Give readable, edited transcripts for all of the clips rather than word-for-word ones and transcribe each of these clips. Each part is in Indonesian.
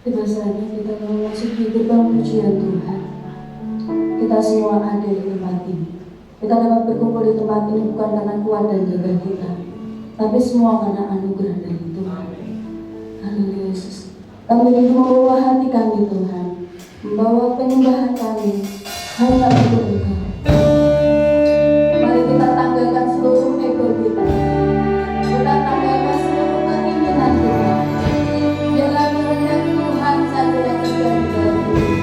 Tiba saatnya kita memasuki gerbang pujian Tuhan. Kita semua ada di tempat ini. Kita dapat berkumpul di tempat ini bukan karena kuat dan gagah kita, tapi semua karena anugerah dari Tuhan. Haleluya Yesus. Kami ingin membawa hati kami Tuhan, membawa penyembahan kami hanya untuk Engkau. Mari kita tanggalkan seluruh ego kita. Kita tanggalkan seluruh keinginan kita. Biarlah kehendak Tuhan saja yang terjadi dalam hidup.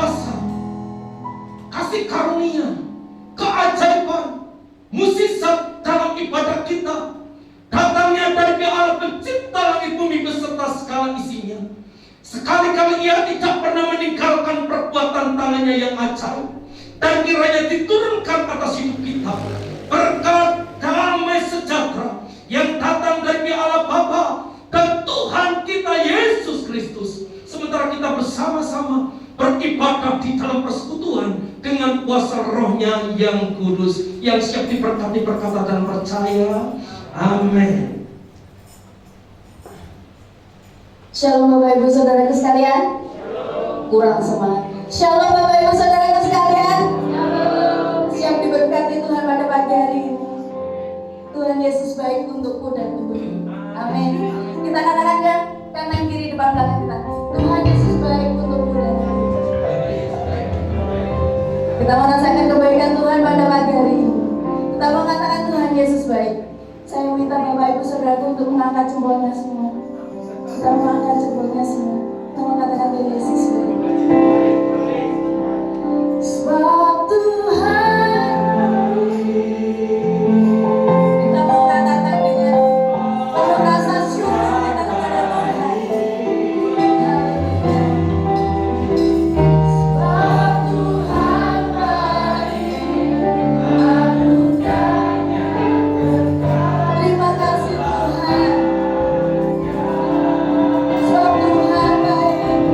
kuasa, kasih karunia, keajaiban, mukjizat dalam ibadah kita datangnya dari Allah pencipta langit bumi beserta segala isinya. Sekali-kali Ia tidak pernah meninggalkan perbuatan tangannya yang ajaib, dan kiranya diturunkan atas hidup kita berkat damai sejahtera yang datang dari Allah Bapa dan Tuhan kita Yesus Kristus. Sementara kita bersama-sama beribadah di dalam persekutuan dengan kuasa Roh-Nya yang kudus, yang siap diberkati berkata dan percaya. Amin. Shalom Bapak Ibu Saudaraku sekalian. Kurang semangat. Shalom Bapak Ibu Saudaraku sekalian. Siap diberkati Tuhan pada pagi hari ini. Tuhan Yesus baik untukku dan untukmu. Amin. Kita katakan kanan kiri depan belakang kita. Tuhan Yesus baik untukku dan untukmu. Kita merasakan kebaikan Tuhan pada pagi hari ini. Kita mengatakan Tuhan Yesus baik. Saya minta Bapak Ibu Saudaraku untuk mengangkat jempolnya semua. Kita mengangkat jempolnya semua. Kita mengatakan Tuhan Yesus baik. Sebab Tuhan, kita mengatakan dengan penuh rasa syukur kita kepada Tuhan. Sebab Tuhan baik, anugerahnya berkah. Terima kasih Tuhan. Sebab Tuhan baik.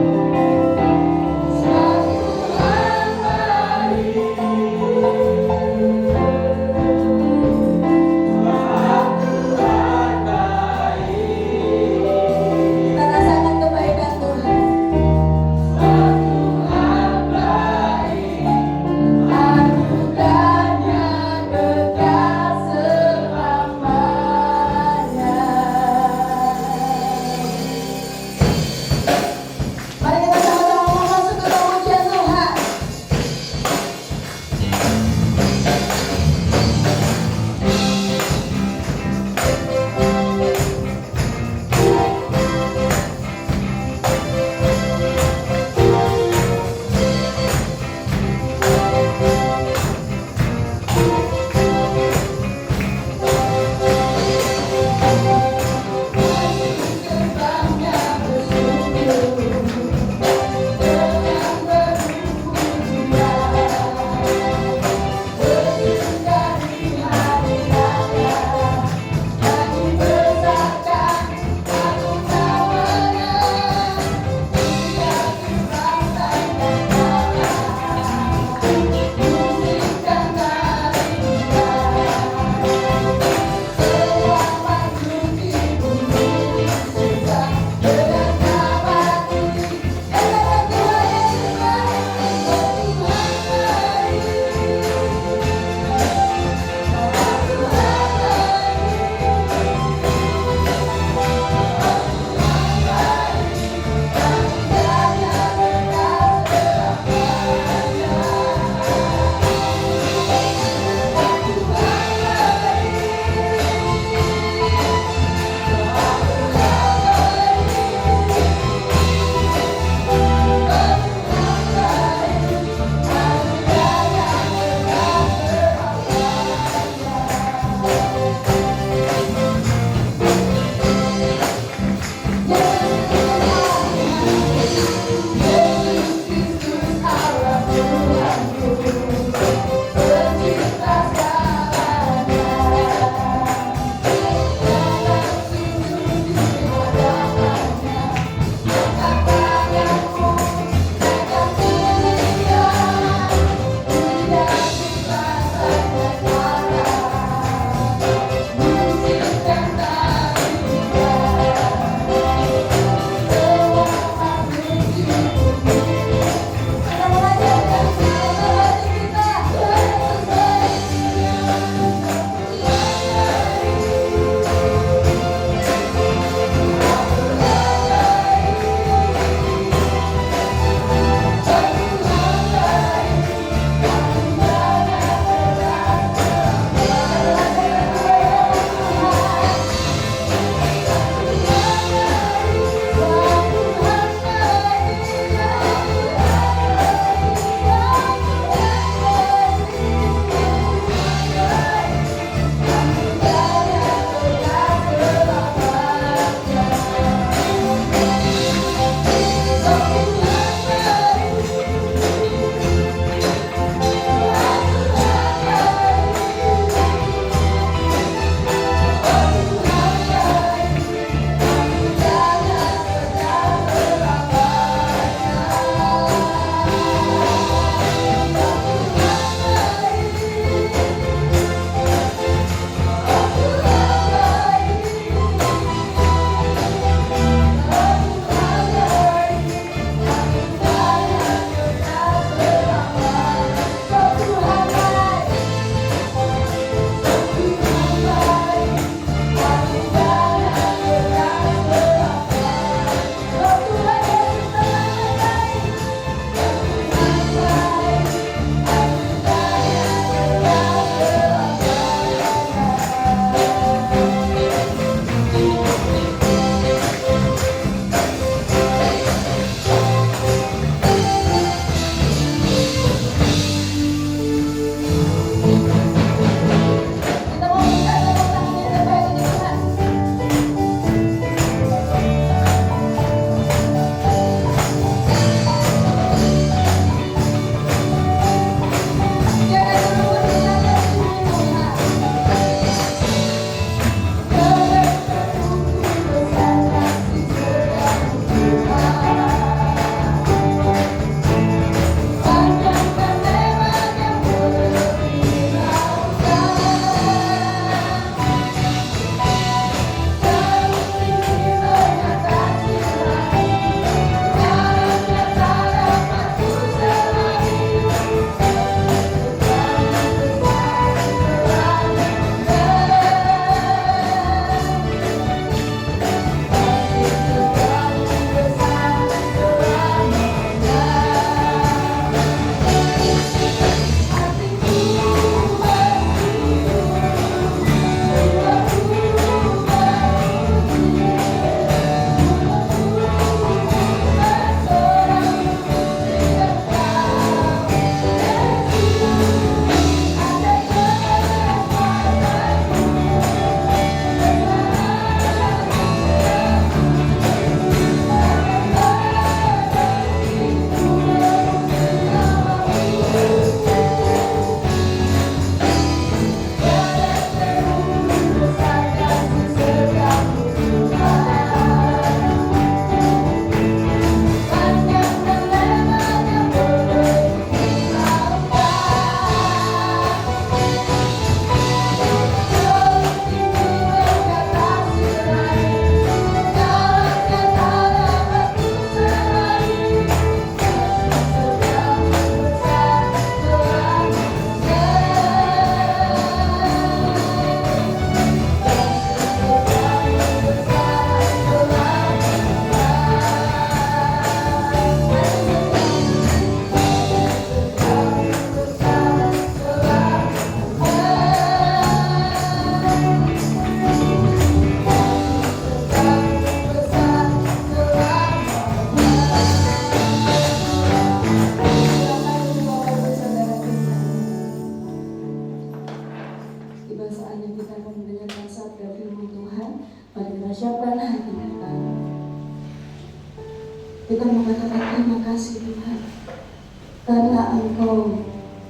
biarlah Engkau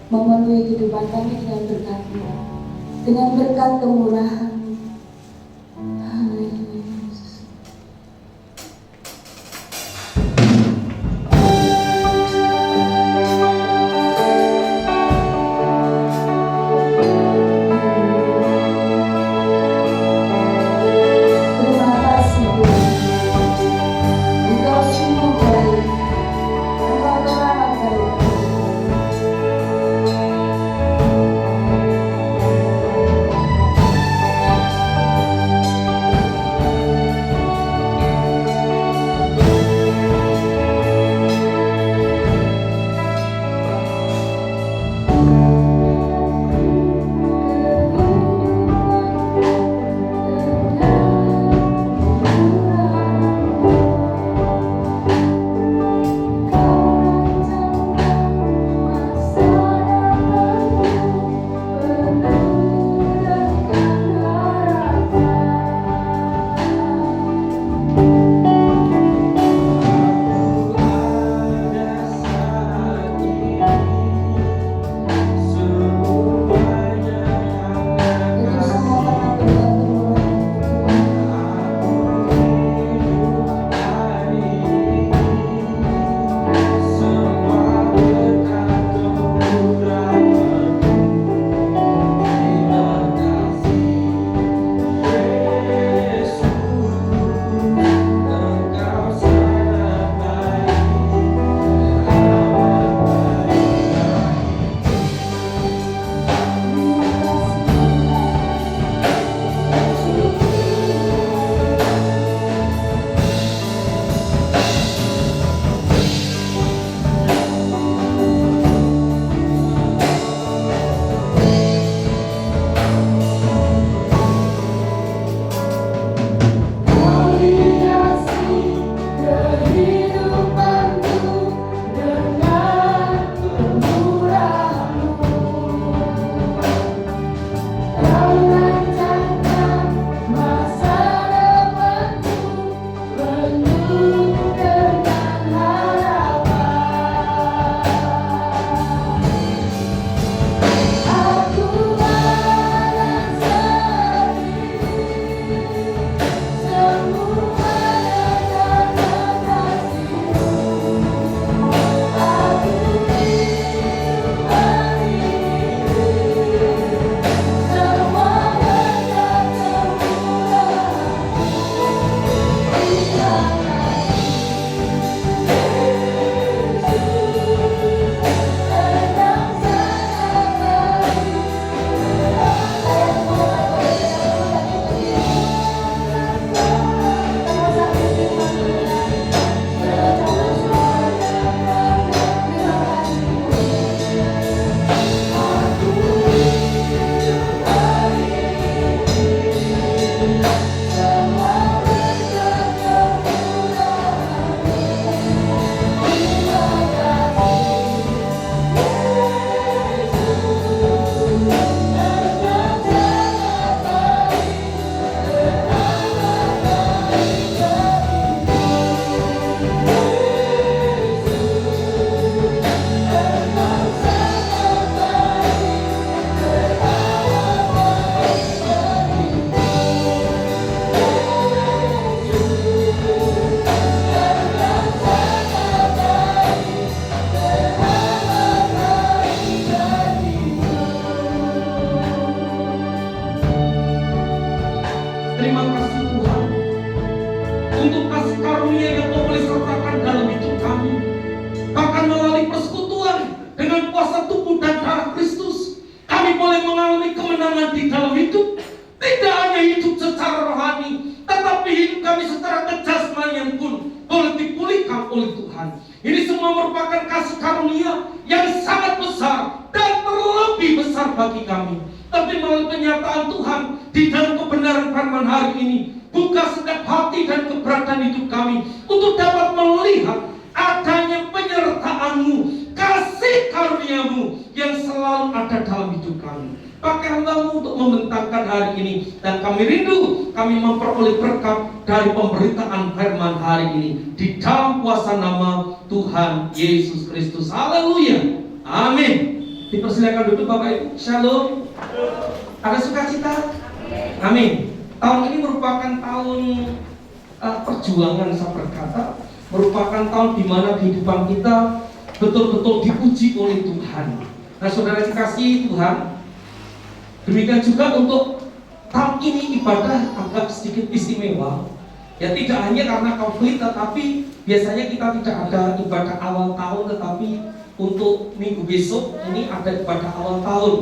memenuhi kehidupan kami dengan berkat-Mu, dengan berkat kemurahan. Haleluya. Terima kasih Tuhan. Engkau sungguh baik. Engkau teramat baik. Terima kasih Tuhan untuk kasih karunia yang Kau boleh sertakan dalam hidup kami. Bahkan melalui persekutuan dengan kuasa tubuh dan darah Kristus, kami boleh mengalami kemenangan di dalam hidup. Tidak hanya hidup secara rohani, tetapi hidup kami secara kejasmanian pun boleh dipulihkan oleh Tuhan. Ini semua merupakan kasih karunia yang sangat besar dan terlebih besar bagi kami. Tapi melalui penyataan Tuhan di dalam kebenaran firman hari ini, buka setiap hati dan keberadaan hidup kami untuk dapat melihat adanya penyertaan-Mu, kasih karunia-Mu yang selalu ada dalam hidup kami. Pakai hamba-Mu untuk membentangkan hari ini, dan kami rindu kami memperoleh berkat dari pemberitaan firman hari ini di dalam kuasa nama Tuhan Yesus Kristus. Haleluya. Dipersilakan duduk Bapak Ibu. Shalom. Ada sukacita? Amin. Tahun ini merupakan tahun perjuangan, saya berkata, merupakan tahun di mana kehidupan kita betul-betul diuji oleh Tuhan. Nah, saudara dikasihi Tuhan, demikian juga untuk tahun ini ibadah agak sedikit istimewa. Ya, tidak hanya karena COVID, tetapi biasanya kita tidak ada ibadah awal tahun, tetapi untuk minggu besok ini ada ibadah awal tahun.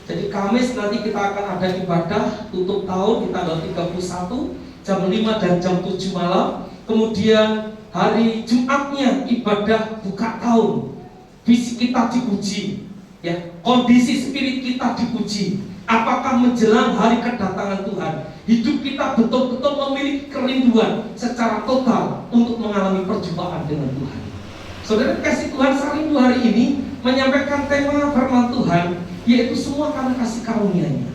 Jadi Kamis nanti kita akan ada ibadah tutup tahun di tanggal 31 jam 5 dan jam 7 malam. Kemudian hari Jumatnya ibadah buka tahun. Fisik kita diuji, ya, kondisi spirit kita diuji. Apakah menjelang hari kedatangan Tuhan, hidup kita betul-betul memiliki kerinduan secara total untuk mengalami perjumpaan dengan Tuhan. Saudara kasih Tuhan, Sarindu hari ini menyampaikan tema firman Tuhan, yaitu semua karena kasih karunia-Nya.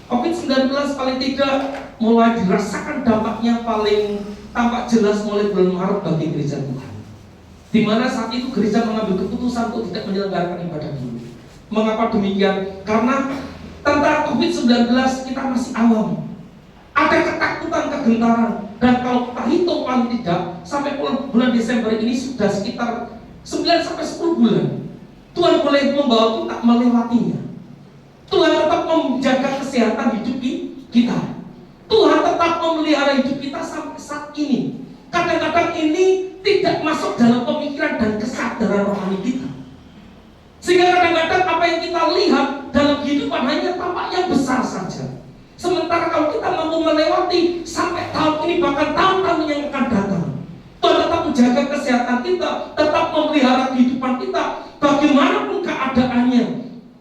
COVID-19 paling tidak mulai dirasakan dampaknya paling tampak jelas mulai bulan Maret bagi gereja Tuhan, di mana saat itu gereja mengambil keputusan untuk tidak menyelenggarakan ibadah dulu. Mengapa demikian? Karena tentang COVID-19 kita masih awam. Ada ketakutan, kegentaran. Dan kalau kita hitung paling tidak sampai bulan Desember ini sudah sekitar 9 sampai 10 bulan. Tuhan boleh membawa kita melewatinya. Tuhan tetap menjaga kesehatan hidup kita. Tuhan tetap memelihara hidup kita sampai saat ini. Kadang-kadang ini tidak masuk dalam pemikiran dan kesadaran rohani kita. Sehingga kadang-kadang apa yang kita lihat dalam kehidupan hanya tampak yang besar saja. Sementara kalau kita mampu melewati sampai tahun ini, bahkan tahun-tahun yang akan datang, Tuhan tetap menjaga kesehatan kita, tetap memelihara kehidupan kita, bagaimanapun keadaannya.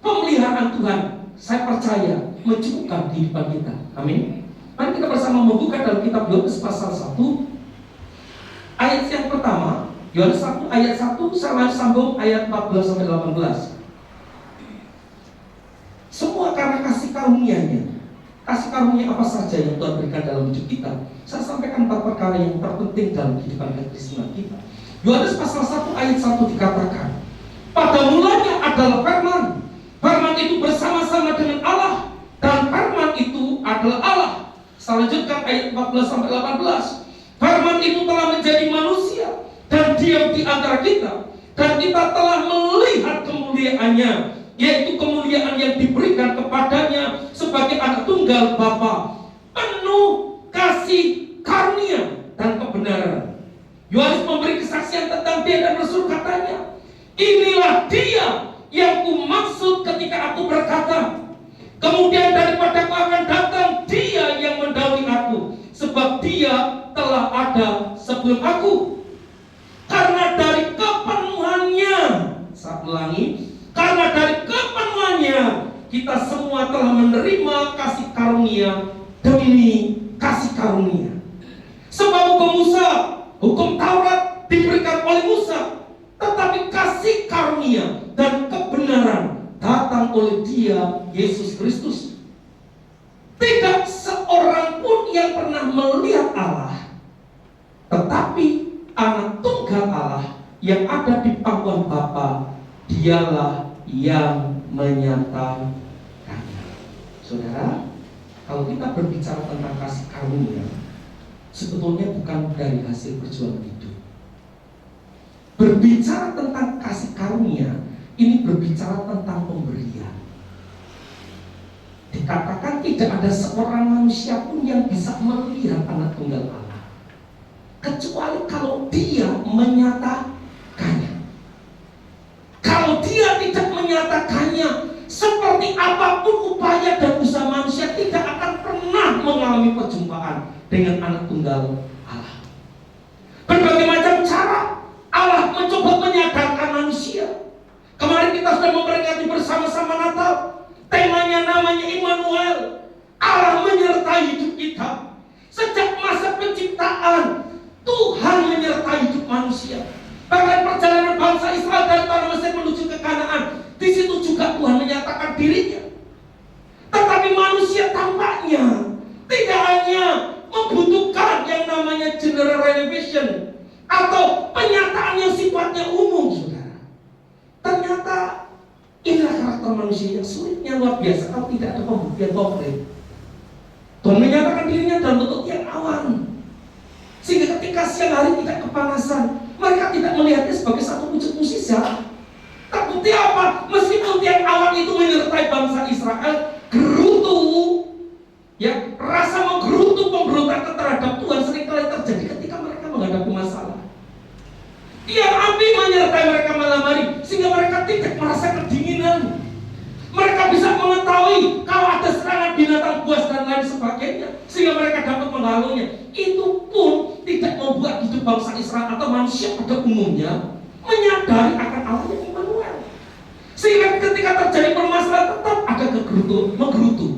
Pemeliharaan Tuhan, saya percaya, mencukupkan kehidupan kita. Amin. Mari kita bersama membuka dalam kitab Yohanes pasal 1 ayat yang pertama. Yohanes 1 ayat 1, saya sambung ayat 14 sampai 18. Semua karena kasih karunia-Nya. Kasih karunia apa saja yang Tuhan berikan dalam hidup kita. Saya sampaikan 4 perkara yang terpenting dalam kehidupan kekristenan kita. Yohanes pasal 1 ayat 1 dikatakan, pada mulanya adalah firman. Firman itu bersama-sama dengan Allah, dan firman itu adalah Allah. Saya lanjutkan ayat 14 sampai 18. Firman itu telah menjadi manusia dan diam di antara kita, dan kita telah melihat kemuliaannya, yaitu kemuliaan yang diberikan kepadanya sebagai anak tunggal Bapa, penuh kasih karunia dan kebenaran. Yohanes memberi kesaksian tentang dia dan Rasul, katanya, inilah dia yang kumaksud ketika aku berkata, kemudian daripada aku akan datang dia yang mendahului aku, sebab dia telah ada sebelum aku. Karena dari kepenuhannya, saya ulangi, karena dari kepenuhannya kita semua telah menerima kasih karunia demi kasih karunia. Sebab hukum Musa, hukum Taurat diberikan oleh Musa, tetapi kasih karunia dan kebenaran datang oleh Dia, Yesus Kristus. Tidak seorang pun yang pernah melihat Allah, tetapi anak tunggal Allah yang ada di pangkuan Bapa, Dialah yang menyatakannya. Saudara, kalau kita berbicara tentang kasih karunia, sebetulnya bukan dari hasil perjuangan hidup. Berbicara tentang kasih karunia, ini berbicara tentang pemberian. Dikatakan tidak ada seorang manusia pun yang bisa melihat anak tunggal Allah, kecuali kalau dia menyatakannya. Kalau dia tidak menyatakannya, seperti apapun upaya dan usaha manusia tidak akan pernah mengalami perjumpaan dengan anak tunggal Allah. Berbagai macam cara Allah mencoba menyadarkan manusia. Kemarin kita sudah memperingati bersama-sama Natal. Temanya namanya Immanuel. Allah menyertai hidup kita. Sejak masa penciptaan, Tuhan menyertai hidup manusia. Bahkan perjalanan bangsa Israel dari tanah Mesir menuju ke Kanaan, di situ juga Tuhan menyatakan dirinya. Tetapi manusia tampaknya tidak hanya membutuhkan yang namanya general revelation atau penyataan yang sifatnya umum, saudara. Ternyata inilah karakter manusia yang sulitnya luar biasa kalau tidak ada pembuktian konkret. Tuhan menyatakan dirinya dalam bentuk tiang awan, sehingga ketika siang hari tidak kepanasan, mereka tidak melihatnya sebagai satu wujud mukjizat. Takutnya apa? Meskipun tiang awan itu menyertai bangsa Israel, gerutu, ya, rasa menggerutu pemberontakan terhadap Tuhan seringkali terjadi ketika mereka menghadapi masalah. Tiang api menyertai mereka malam hari, sehingga mereka tidak merasa kedinginan. Mereka bisa mengetahui kalau ada serangan binatang buas dan lain sebagainya, sehingga mereka dapat menghalaunya. Itu pun tidak membuat hidup bangsa Israel atau manusia pada umumnya menyadari akan Allah yang Immanuel. Sehingga ketika terjadi permasalahan tetap ada menggerutu.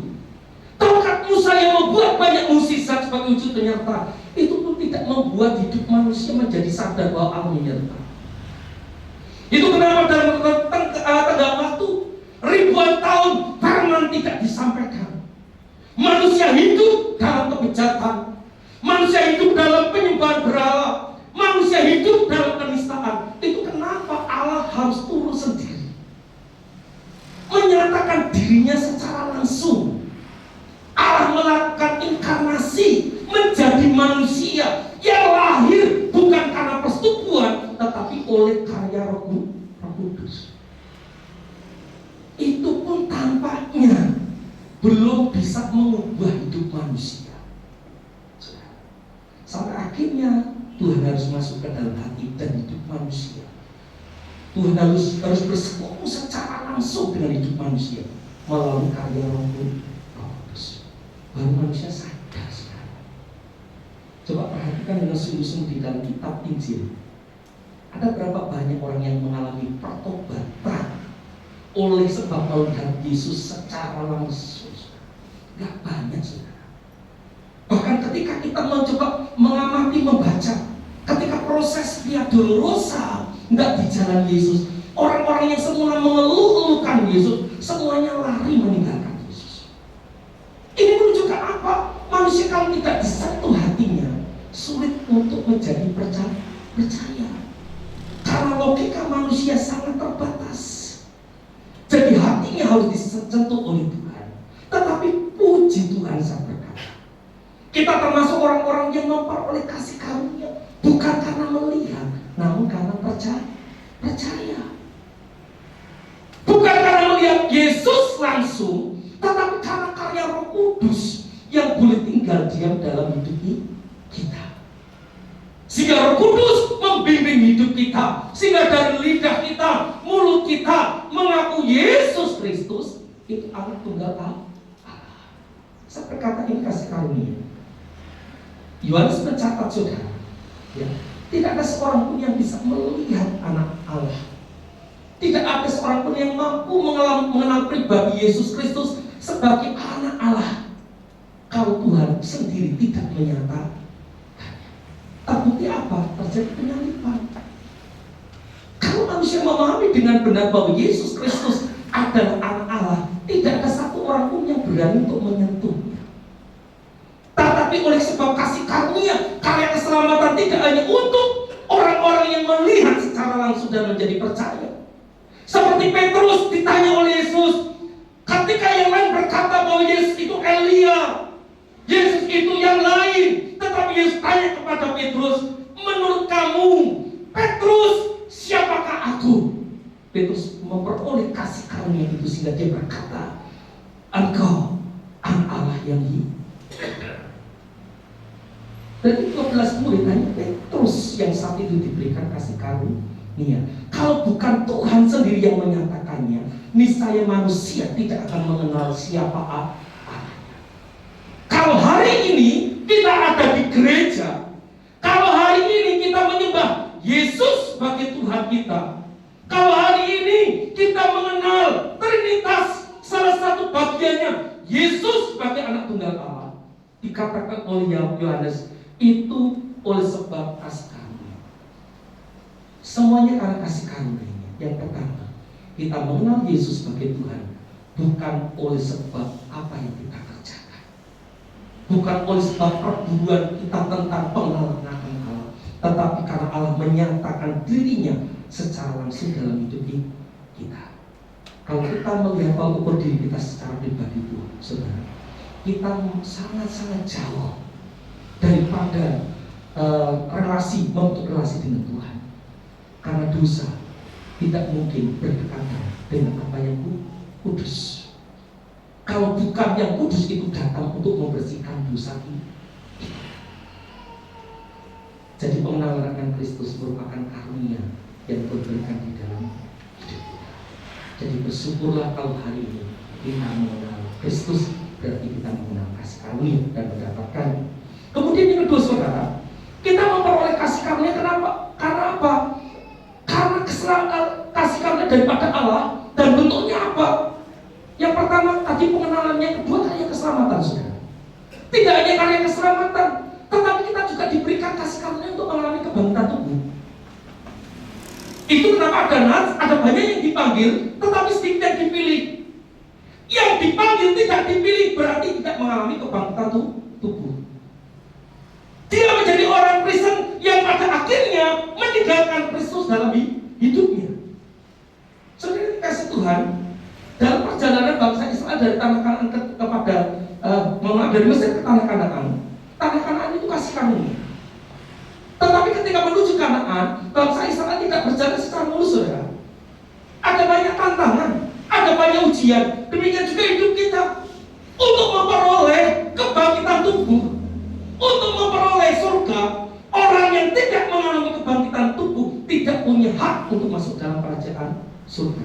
Tongkat Musa yang membuat banyak mukjizat sebagai wujud penyerta, itu pun tidak membuat hidup manusia menjadi sadar bahwa Allah menyerta. Itu kenapa dalam tenggang waktu ribuan tahun firman tidak disampaikan. Manusia hidup dalam kebejatan, manusia hidup dalam penyembahan berhala, manusia hidup dalam kenistaan. Itu kenapa Allah harus turun sendiri, menyatakan dirinya secara langsung. Allah melakukan inkarnasi menjadi manusia yang lahir bukan karena persetubuhan, tetapi oleh karya Roh Kudus. Itu pun tampaknya belum bisa mengubah hidup manusia. Sampai akhirnya Tuhan harus masuk ke dalam hati dan hidup manusia. Tuhan harus bersekutu secara langsung dengan hidup manusia melalui karya Roh Kudus. Baru manusia sadar sekarang. Coba perhatikan dengan sungguh-sungguh di dalam kitab Injil. Ada berapa banyak orang yang mengalami pertobatan oleh sebab melihat Yesus secara langsung? Gak banyak, saudara. Bahkan ketika kita mencoba mengamati, membaca, ketika proses Via Dolorosa nggak di jalan Yesus, orang-orang yang semula mengeluh-elukan Yesus semuanya lari meninggalkan Yesus. Ini menunjukkan apa? Manusia kalau tidak disentuh hatinya, sulit untuk menjadi percaya. Karena logika manusia sangat terbatas. Jadi hatinya harus disentuh oleh Tuhan. Tetapi puji Tuhan, saya berkata, kita termasuk orang-orang yang memperoleh kasih karunia bukan karena melihat, namun karena percaya. Bukan karena melihat Yesus langsung, tetapi karena karya Roh Kudus yang boleh tinggal diam dalam hidup kita. Sehingga Roh Kudus membimbing hidup kita, sehingga dari lidah kita, mulut kita mengaku Yesus Kristus itu Anak Tunggal Allah. Saya berkata ini kasih karunia. Yohanes mencatat, saudara, ya, tidak ada seorang pun yang bisa melihat Anak Allah. Tidak ada seorang pun yang mampu mengenal pribadi Yesus Kristus sebagai Anak Allah kalau Tuhan sendiri tidak menyatakan. Terbukti apa? Terjadi penyaliban. Kalau manusia memahami dengan benar bahwa Yesus Kristus adalah Anak Allah, tidak ada satu orang pun yang berani untuk menyentuhnya. Tetapi oleh sebab kasih karunia, karya keselamatan tidak hanya untuk orang-orang yang melihat secara langsung dan menjadi percaya. Seperti Petrus ditanya oleh Yesus, ketika yang lain berkata bahwa Yesus itu Elia, Yesus itu yang lain, tetapi Yesus tanya kepada Petrus, menurut kamu, Petrus, siapakah aku? Petrus memperoleh kasih karunia itu sehingga dia berkata, engkau Anak Allah yang hidup. Dan 12 murid hanya Petrus yang saat itu diberikan kasih karunia. Kalau bukan Tuhan sendiri yang menyatakannya, niscaya manusia tidak akan mengenal siapa Allahnya. Kalau hari ini kita ada di gereja, kalau hari ini kita menyembah Yesus sebagai Tuhan kita, kalau hari ini kita mengenal Trinitas, salah satu bagiannya Yesus sebagai Anak Tunggal Allah, dikatakan oleh Yohanes, itu oleh sebab kasih karunia. Semuanya karena kasih karunia. Yang pertama, kita mengenal Yesus sebagai Tuhan bukan oleh sebab apa yang kita kerjakan, bukan oleh sebab perburuan kita tentang pengenalan akan Allah, tetapi karena Allah menyatakan dirinya secara langsung dalam hidup kita. Kalau kita melihat ukur diri kita secara pribadi itu, saudara, kita sangat-sangat jauh daripada membentuk relasi dengan Tuhan. Karena dosa tidak mungkin berdekatan dengan apa yang kudus. Kalau bukan yang kudus itu datang untuk membersihkan dosa kita. Jadi pengenalan akan Kristus merupakan karunia yang diberikan di dalam hidup kita. Jadi bersyukurlah kalau hari ini kita mengenal Kristus, berarti kita mengenal kasih karunia dan mendapatkan. Kemudian yang kedua, saudara, kita memperoleh kasih karunia kenapa? Karena apa? Karena kasih karunia daripada Allah. Dan bentuknya apa? Yang pertama tadi pengenalannya, yang kedua karya keselamatan, saudara. Tidak hanya karya keselamatan, tetapi kita juga diberikan kasih karunia untuk mengalami kebangkitan tubuh. Itu kenapa ada banyak yang dipanggil, tetapi sedikit yang dipilih. Yang dipanggil tidak dipilih berarti tidak mengalami kebangkitan tubuh. Dia menjadi orang Kristen yang pada akhirnya meninggalkan Kristus dalam hidupnya. Saudara kasih Tuhan, dalam perjalanan bangsa Israel dari tanah Kanaan dari Mesir ke tanah Kanaan itu kasih karunia. Tetapi ketika menuju Kanaan, bangsa Israel tidak berjalan secara mulus, saudara. Ada banyak tantangan, ada banyak ujian. Demikian juga hidup kita untuk memperoleh kebangkitan tubuh, untuk memperoleh surga. Orang yang tidak mengalami kebangkitan tubuh tidak punya hak untuk masuk dalam kerajaan surga.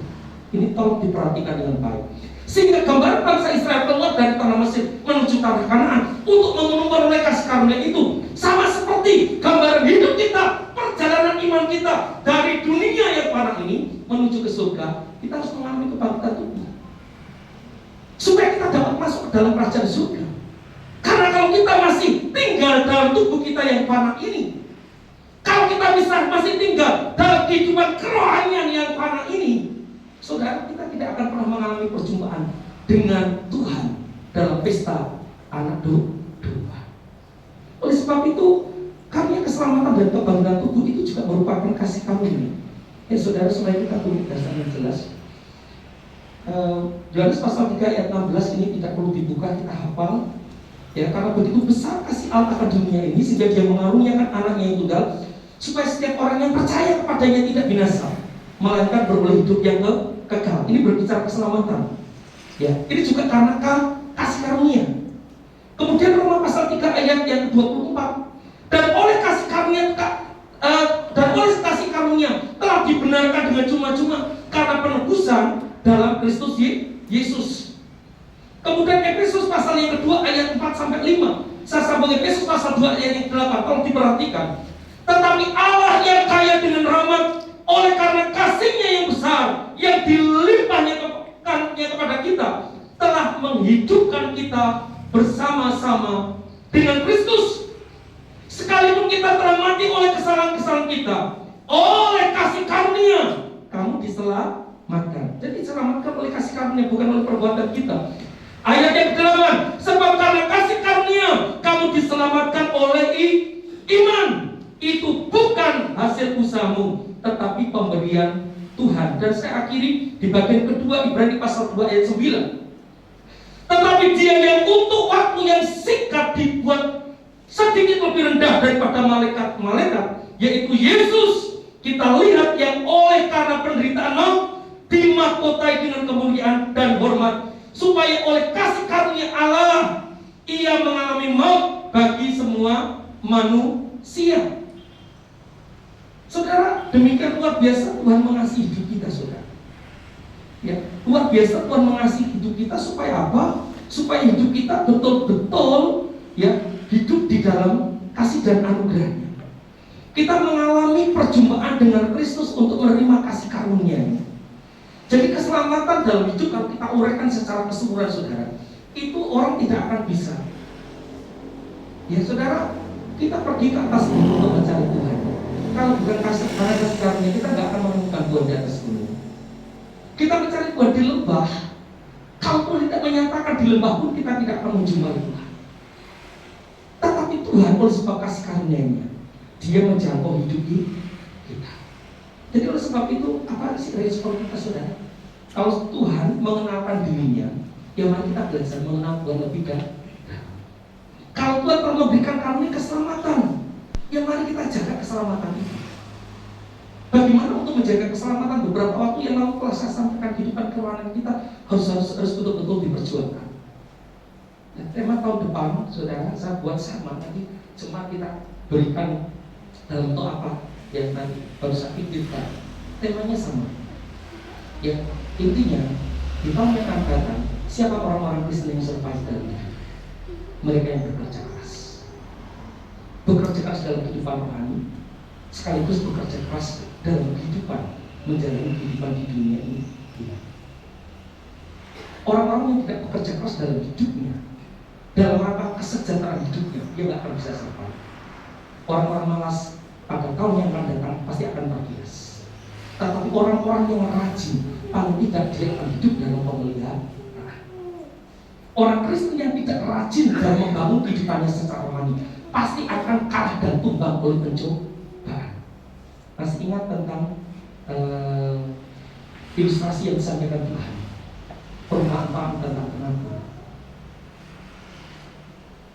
Ini tolong diperhatikan dengan baik. Sehingga gambaran bangsa Israel keluar dari tanah Mesir menuju tanah Kanaan untuk memperoleh kasih karunia itu sama seperti gambaran hidup kita, perjalanan iman kita dari dunia yang fana ini menuju ke surga. Kita harus mengalami kebangkitan tubuh supaya kita dapat masuk ke dalam kerajaan surga. Karena kalau kita masih tinggal dalam tubuh kita yang fana ini, kalau kita masih tinggal dalam kehidupan kerohanian yang fana ini, saudara, kita tidak akan pernah mengalami perjumpaan dengan Tuhan dalam pesta anak domba. Oleh sebab itu, karunia keselamatan dan kebangkitan tubuh itu juga merupakan kasih karunia. Saudara, supaya kita punya dasar yang jelas. Yohanes pasal 3 ayat 16 ini tidak perlu dibuka, kita hafal. Ya, karena begitu besar kasih Allah akan dunia ini sehingga Dia mengaruniakan anaknya yang tunggal supaya setiap orang yang percaya kepadanya tidak binasa, melainkan beroleh hidup yang kekal. Ini berbicara keselamatan. Ya, ini juga karena kasih karunia. Kemudian Roma pasal 3 ayat yang 24. Dan oleh kasih karunia telah dibenarkan dengan cuma-cuma karena penebusan dalam Kristus Yesus. Kemudian Efesus pasal yang kedua ayat 4 sampai 5. Saya sambung Efesus pasal 2 ayat yang 8. Tolong diperhatikan. Tetapi Allah yang kaya dengan rahmat, oleh karena kasih-Nya yang besar yang dilimpahnya kepada kita, telah menghidupkan kita bersama-sama dengan Kristus. Sekalipun kita telah mati oleh kesalahan-kesalahan kita, oleh kasih karunia kamu diselamatkan. Jadi diselamatkan oleh kasih karunia, bukan oleh perbuatan kita. Ayat yang ke-8, sebab karena kasih karunia kamu diselamatkan oleh iman. Itu bukan hasil usahamu, tetapi pemberian Tuhan. Dan saya akhiri di bagian kedua Ibrani pasal 2 ayat 9. Tetapi Dia yang untuk waktu yang singkat dibuat sedikit lebih rendah daripada malaikat-malaikat, yaitu Yesus, kita lihat yang oleh karena penderitaan maut dimahkotai dengan kemuliaan dan hormat, supaya oleh kasih karunia Allah Ia mengalami maut bagi semua manusia. Saudara, demikian luar biasa Tuhan mengasihi hidup kita, saudara. Ya, luar biasa Tuhan mengasihi hidup kita supaya apa? Supaya hidup kita betul-betul ya hidup di dalam kasih dan anugerah-Nya. Kita mengalami perjumpaan dengan Kristus untuk menerima kasih karunia-Nya. Jadi keselamatan dalam hidup kalau kita uraikan secara keseluruhan, saudara, itu orang tidak akan bisa. Ya saudara, kita pergi ke atas gunung untuk mencari Tuhan. Kalau bukan kasih karunia, kita nggak akan menemukan Tuhan di atas gunung. Kita mencari Tuhan di lembah. Kalau Tuhan tidak menyatakan di lembah pun kita tidak akan menjumpai Tuhan. Tetapi Tuhan oleh sebab kasih karunia-Nya, Dia menjangkau hidup kita. Jadi oleh sebab itu apa sih respon kita, saudara? Kalau Tuhan mengenalkan dirinya, ya mari kita belajar mengenal Tuhan lebih dalam. Kalau Tuhan telah memberikan karunia keselamatan, ya mari kita jaga keselamatan itu. Bagaimana untuk menjaga keselamatan? Beberapa waktu yang lalu telah saya sampaikan, kehidupan kerohanian kita harus betul-betul diperjuangkan. Nah, tema tahun depan, saudara, saya buat sama nanti, cuma kita berikan dalam bentuk apa yang nanti baru saya pikirkan. Temanya sama. Ya, intinya di tahun yang akan datang, siapa orang-orang Kristen yang survive dalam hidup? Mereka yang bekerja keras. Bekerja keras dalam kehidupan rohani, sekaligus bekerja keras dalam kehidupan menjalani kehidupan di dunia ini. Orang-orang yang tidak bekerja keras dalam hidupnya, dalam rangka kesejahteraan hidupnya, dia nggak akan bisa survive. Orang-orang malas pada tahun yang akan datang pasti akan berbias. Tetapi orang-orang yang rajin, paling tidak dia akan hidup dalam pemeliharaan. Orang Kristen yang tidak rajin dalam membangun kehidupannya secara rohani pasti akan kalah dan tumbang oleh pencobaan. Masih ingat tentang ilustrasi yang disampaikan Tuhan, perumpamaan tentang penabur.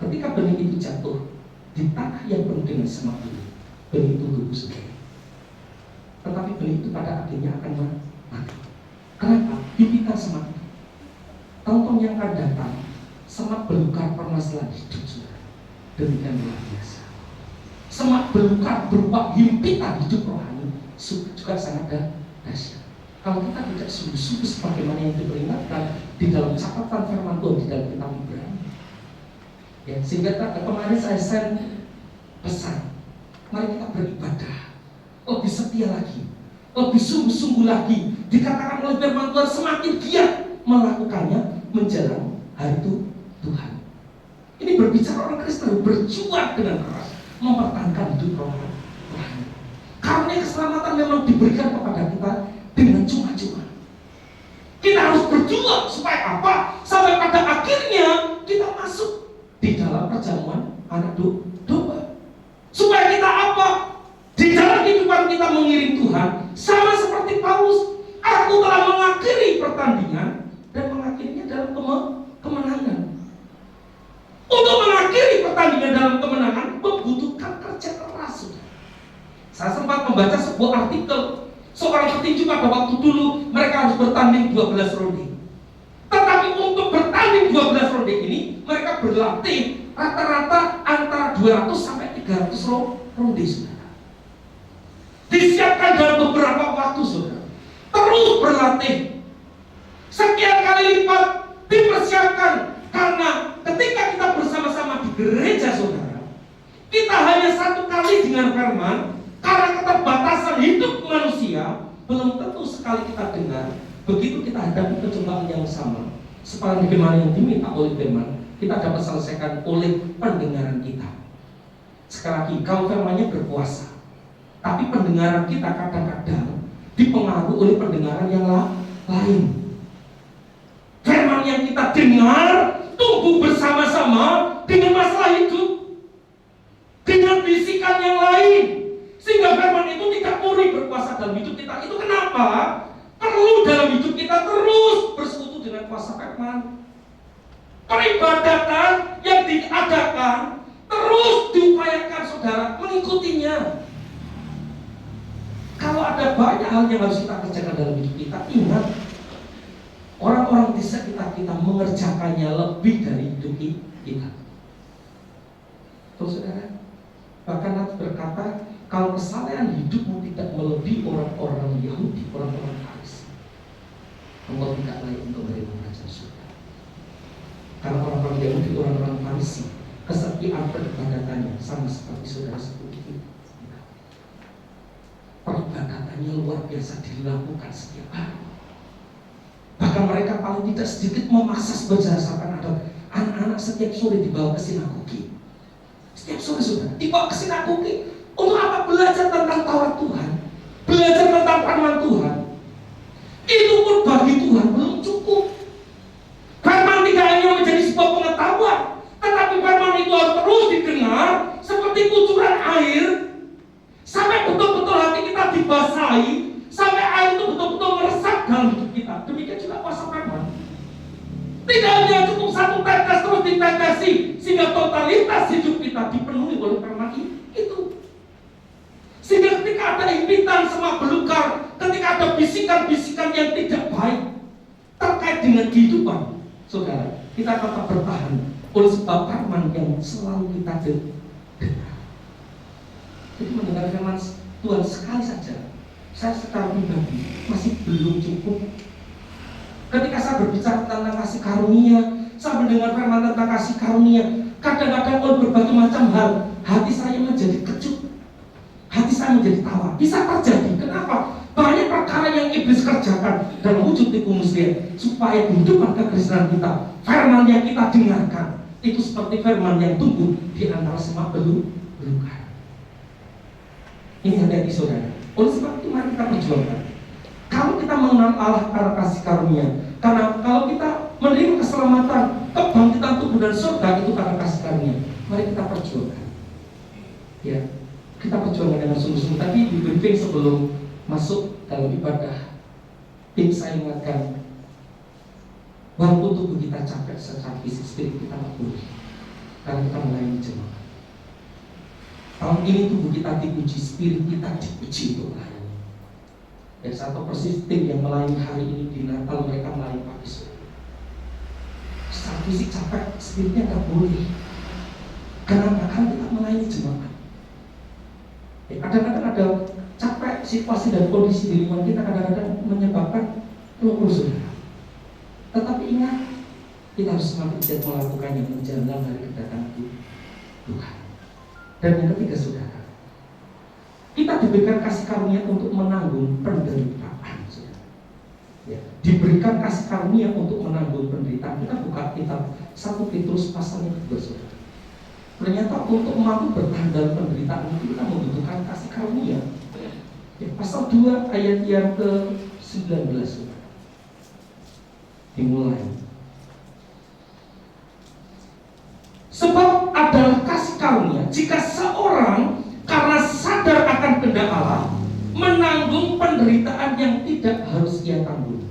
Ketika benih itu jatuh di tanah yang penuh dengan semak itu, benih itu tumbuh sendiri. Tetapi benih itu pada akhirnya akan mati. Kenapa? Bibitan semak itu. Tahun-tahun yang akan datang, semak belukar permasalahan hidup saudara. Demikian luar biasa. Semak belukar berupa himpitan hidup rohani juga sangat dahsyat. Kalau kita tidak sungguh-sungguh sebagaimana yang diperingatkan di dalam catatan firman Tuhan di dalam kitab Ibrani. Ya, sehingga kemarin saya send pesan, mari kita beribadah lebih setia lagi, lebih sungguh-sungguh lagi. Dikatakan oleh firman Tuhan, semakin giat melakukannya menjelang hari Tuhan. Ini berbicara orang Kristen berjuang dengan keras mempertahankan hidup rohani. Karena keselamatan memang diberikan kepada kita dengan cuma-cuma. Kita harus berjuang supaya apa? Sampai pada akhirnya kita masuk di dalam perjamuan anak domba. Supaya kita apa? Di dalam kehidupan kita mengiring Tuhan, sama seperti Paulus, aku telah mengakhiri pertandingan dan mengakhirinya dalam kemenangan. Untuk mengakhiri pertandingan dalam kemenangan membutuhkan kerja keras. Saya sempat membaca sebuah artikel seorang petinju pada waktu dulu mereka harus bertanding 12 ronde. Tetapi untuk bertanding 12 ronde ini mereka berlatih rata-rata antara 200 sampai 300 ronde, saudara. Disiapkan dalam beberapa waktu, saudara. Terus berlatih. Sekian kali lipat dipersiapkan. Karena ketika kita bersama-sama di gereja, saudara, kita hanya satu kali dengan firman. Karena keterbatasan hidup manusia, belum tentu sekali kita dengar. Begitu kita hadapi percobaan yang sama, seperti bagaimana yang diminta oleh firman, kita dapat selesaikan oleh pendengaran kita. Sekali lagi, kalau firmannya berkuasa, tapi pendengaran kita kadang-kadang dipengaruhi oleh pendengaran yang lain. Firman yang kita dengar tumbuh bersama-sama dengan masalah hidup, dengan bisikan yang lain, sehingga firman itu tidak murni berkuasa dalam hidup kita. Itu kenapa? Perlu dalam hidup kita terus bersekutu dengan kuasa firman. Peribadatan yang diadakan terus diupayakan, saudara, mengikutinya. Kalau ada banyak hal yang harus kita kerjakan dalam hidup kita, ingat, orang-orang di sekitar kita mengerjakannya lebih dari hidup kita. Terus, saudara, bahkan Nabi berkata, kalau kesalahan hidupmu tidak melebihi orang-orang Yahudi, orang-orang Farisi, engkau tidak layak untuk menerima kerajaan surga. Karena orang-orang Yahudi, orang-orang Farisi, kesetiaan peribadatannya sama seperti saudara seperti kita. Peribadatannya luar biasa dilakukan setiap hari. Bahkan mereka paling tidak sedikit memaksa berdasarkan adat. Anak-anak setiap sore dibawa ke sinagogi. Setiap sore sudah dibawa ke sinagogi. Untuk apa? Belajar tentang Taurat Tuhan, belajar tentang firman Tuhan. Itu pun bagi Tuhan belum cukup. Firman tidak hanya menjadi sebuah pengetahuan, tetapi firman itu harus terus didengar seperti kucuran air, sampai betul-betul hati kita dibasahi, sampai air itu betul-betul meresap dalam hidup kita. Demikian juga kuasa firman. Tidak hanya cukup satu tetes terus ditetesi sehingga totalitas hidup kita dipenuhi oleh firman itu. Sehingga ketika ada impitan semak belukar, ketika ada bisikan-bisikan yang tidak baik terkait dengan kehidupan, saudara, kita tetap bertahan oleh sebab firman yang selalu kita dengar. Jadi mendengar firman Tuhan sekali saja, saya secara pribadi masih belum cukup. Ketika saya berbicara tentang kasih karunia, saya mendengar firman tentang kasih karunia, kadang-kadang oleh berbagai macam hal, hati saya menjadi kecut, hati saya menjadi tawar. Bisa terjadi. Kenapa? Banyak perkara yang iblis kerjakan dalam wujud tipu muslihat supaya kehidupan kekristenan kita, firman yang kita dengarkan itu seperti firman yang tumbuh di antara semak belukar. Ini hati-hati saudara. Oleh sebab itu mari kita perjuangkan. Kalau kita mengenal Allah karena kasih karunia, karena kalau kita menerima keselamatan, kebangkitan tubuh dan surga itu karena kasih karunia, mari kita perjuangkan. Ya, kita perjuangkan dengan sungguh-sungguh. Tadi di briefing sebelum masuk dalam ibadah, tim saya ingatkan, walaupun tubuh kita capek secara fisik, spirit kita tak pulih, karena kita melayani jemaat. Tahun ini tubuh kita dipuji, spirit kita dipuji untuk melayani. Dan satu persis tim yang melayani hari ini di Natal, mereka melayani pagi sore. Secara fisik capek, spiritnya tak boleh. Kenapa? Karena kita melayani jemaat. Kadang-kadang ada capek situasi dan kondisi di lingkungan kita, kadang-kadang menyebabkan lumpuh saudara. Tetapi ingat, kita harus semakin giat melakukannya menjelang hari kedatangan Tuhan. Dan yang ketiga saudara, kita diberikan kasih karunia untuk menanggung penderitaan, saudara. Ya, diberikan kasih karunia untuk menanggung penderitaan. Kita buka kitab 1 Petrus pasal yang kedua, saudara. Ternyata untuk mampu bertahan dalam penderitaan itu kita membutuhkan kasih karunia. Ya, pasal 2 ayat yang ke-19, saudara. Dimulai. Sebab adalah kasih karunia jika seorang karena sadar akan kehendak Allah menanggung penderitaan yang tidak harus ia tanggung.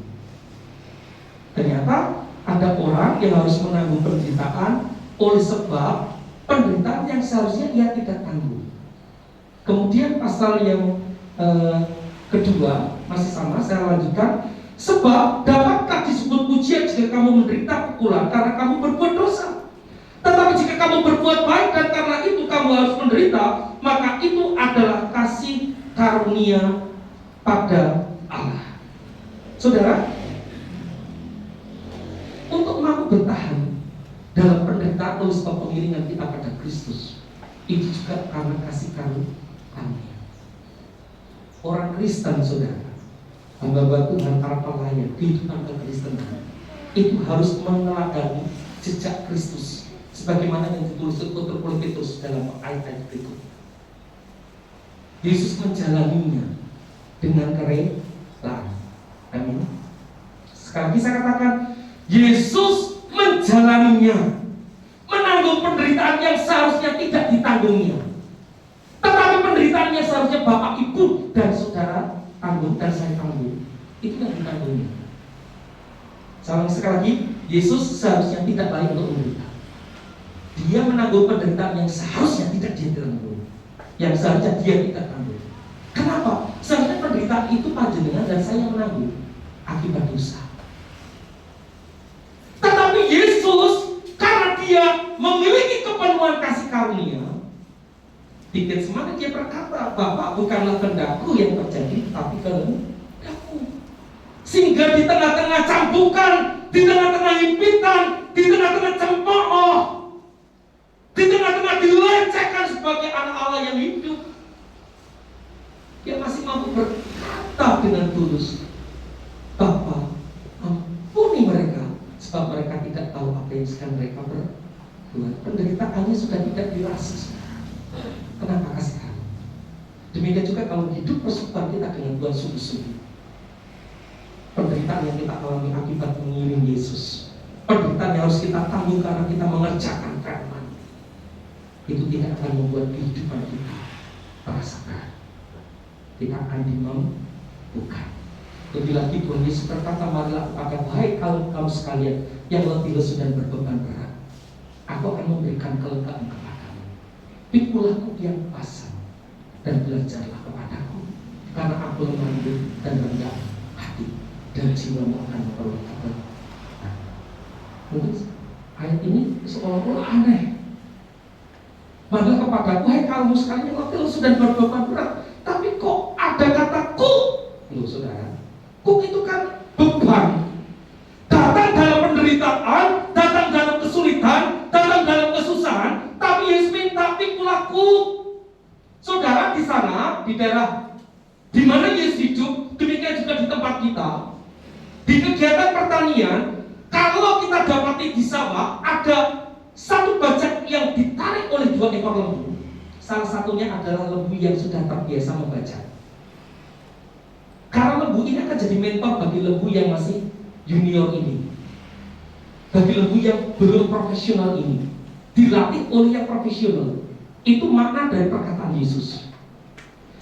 Ternyata ada orang yang harus menanggung penderitaan oleh sebab penderitaan yang seharusnya ia tidak tanggung. Kemudian pasal yang kedua masih sama, saya lanjutkan. Sebab dapatkah disebut pujian jika kamu menderita pukulan karena kamu berbuat dosa? Tetapi jika kamu berbuat baik dan karena itu kamu harus menderita, maka itu adalah kasih karunia pada Allah. Saudara, untuk mampu bertahan dalam penderitaan oleh sebab pengiringan kita pada Kristus, itu juga karena kasih karunia. Orang Kristen, saudara, hamba Tuhan, para pelayan, kehidupan kekristenan itu harus meneladani jejak Kristus, sebagaimana yang ditulis oleh Petrus dalam ayat-ayat berikut. Yesus menjalaninya dengan kerelaan. Amin. Sekali lagi saya katakan, Yesus menjalaninya, menanggung penderitaan yang seharusnya tidak ditanggungnya. Tetapi penderitaan yang seharusnya Bapak, Ibu, dan Saudara tanggung dan saya tanggung, itu yang ditanggungnya. Sekali lagi, Yesus seharusnya tidak layak untuk menderita. Dia menanggung penderitaan yang seharusnya tidak dia tanggung, yang seharusnya dia tidak tanggung. Kenapa? Seharusnya penderitaan itu panjenengan dan saya menanggung akibat dosa. Tetapi Yesus, karena dia memiliki kepenuhan kasih karunia, bikin semangat dia berkata, Bapak, bukanlah kehendakku yang terjadi, tapi kehendakmu. Sehingga di tengah-tengah cambukan, di tengah-tengah impitan, di tengah-tengah cemooh, di tengah-tengah dilecehkan sebagai anak Allah yang hidup, dia masih mampu berkata dengan tulus, Bapa, ampuni mereka, sebab mereka tidak tahu apa yang sedang mereka berbuat. Penderitaannya sudah tidak dirasa. Kenapa kasih karunia? Demikian juga kalau hidup persekutuan kita dengan Tuhan sungguh-sungguh, penderitaan yang kita alami akibat mengiring Yesus, penderitaan yang harus kita tanggung karena kita mengerjakan firman, itu tidak akan membuat kehidupan kita terasa berat. Kita akan dimampukan. Lebih lagi Tuhan Yesus berkata, marilah kepada baik kalau kamu sekalian yang letih lesu dan berbeban berat, aku akan memberikan kelegaan kepadamu. Pikulah kupiah pasang dan belajarlah kepadaku, karena aku lemah lembut dan rendah hati, dan jiwamu akan memperoleh ketenangan. Mungkin ayat ini seolah-olah aneh. Marilah kepadaku, hai kamu sekalian yang letih lesu dan berbeban berat. Tapi kok ada kata ku? Loh saudara, ku itu kan beban. Datang dalam penderitaan, datang dalam kesulitan, datang dalam kesusahan, tapi Yesus minta pikulah ku. Saudara, di sana, di daerah di mana Yesus hidup, demikian juga di tempat kita, di kegiatan pertanian, kalau kita dapati di sawah ada satu bajak yang ditarik oleh 2 ekor lembu. Salah satunya adalah lembu yang sudah terbiasa membajak. Karena lembu ini akan jadi mentor bagi lembu yang masih junior ini, bagi lembu yang belum profesional ini, dilatih oleh yang profesional. Itu makna dari perkataan Yesus.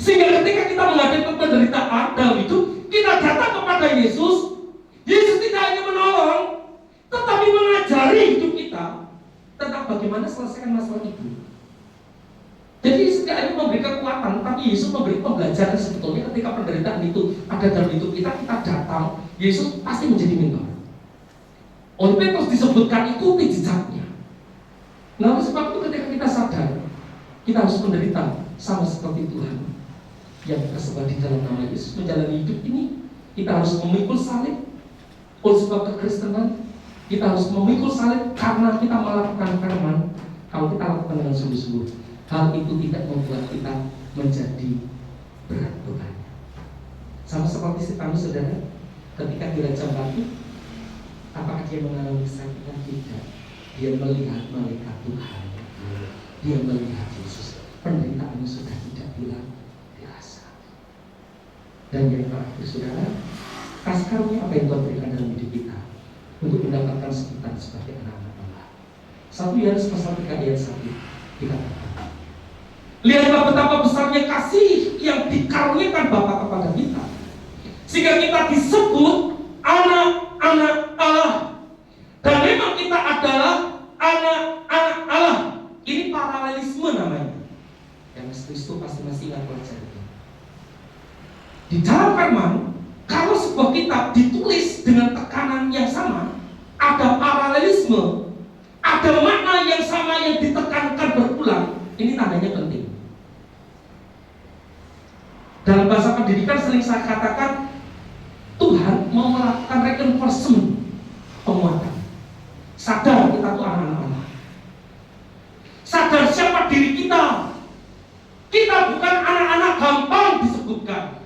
Sehingga ketika kita menghadapi penderitaan dalam hidup, kita datang kepada Yesus. Yesus tidak hanya menolong, tetapi mengajari hidup kita tentang bagaimana selesaikan masalah itu. Jadi Yesus tidak hanya memberi kekuatan, tapi Yesus memberi pembelajaran. Sebetulnya ketika penderitaan itu ada dalam hidup kita, kita datang, Yesus pasti menjadi mentor. Oleh Petrus disebutkan ikuti jejaknya. Nah, oleh sebab itu ketika kita sadar kita harus menderita sama seperti Tuhan yang tersebar di dalam nama Yesus menjalani hidup ini, kita harus memikul salib. Oleh sebab kekristenan, kita harus memikul salib karena kita melakukan firman. Kalau kita lakukan dengan sungguh-sungguh, hal itu tidak membuat kita menjadi berat bebannya. Sama seperti si tamu saudara, ketika dirajam batu, apakah dia mengalami kesakitan? Tidak. Dia melihat malaikat Tuhan. Dia melihat Yesus. Penderitaannya sudah tidak bilang dirasa. Dan yang terakhir saudara, kasih karunia apa yang Tuhan berikan dalam hidup kita untuk mendapatkan sebutan sebagai anak-anak Allah. 1 Yohanes pasal 3 ayat 1 dikatakan, lihatlah betapa besarnya kasih yang dikaruniakan Bapa kepada kita, sehingga kita disebut anak-anak Allah. Dan memang kita adalah anak-anak Allah. Ini paralelisme namanya. Yang Kristus pasti masih ingat pelajaran ini. Di dalam firman, kalau sebuah kitab ditulis dengan tekanan yang sama, ada paralelisme, ada makna yang sama yang ditekankan berulang. Ini tandanya penting. Dalam bahasa pendidikan sering saya katakan, Tuhan mau melakukan reinforcement, penguatan. Sadar kita tuh anak-anak Allah. Sadar siapa diri kita. Kita bukan anak-anak gampang disebutkan.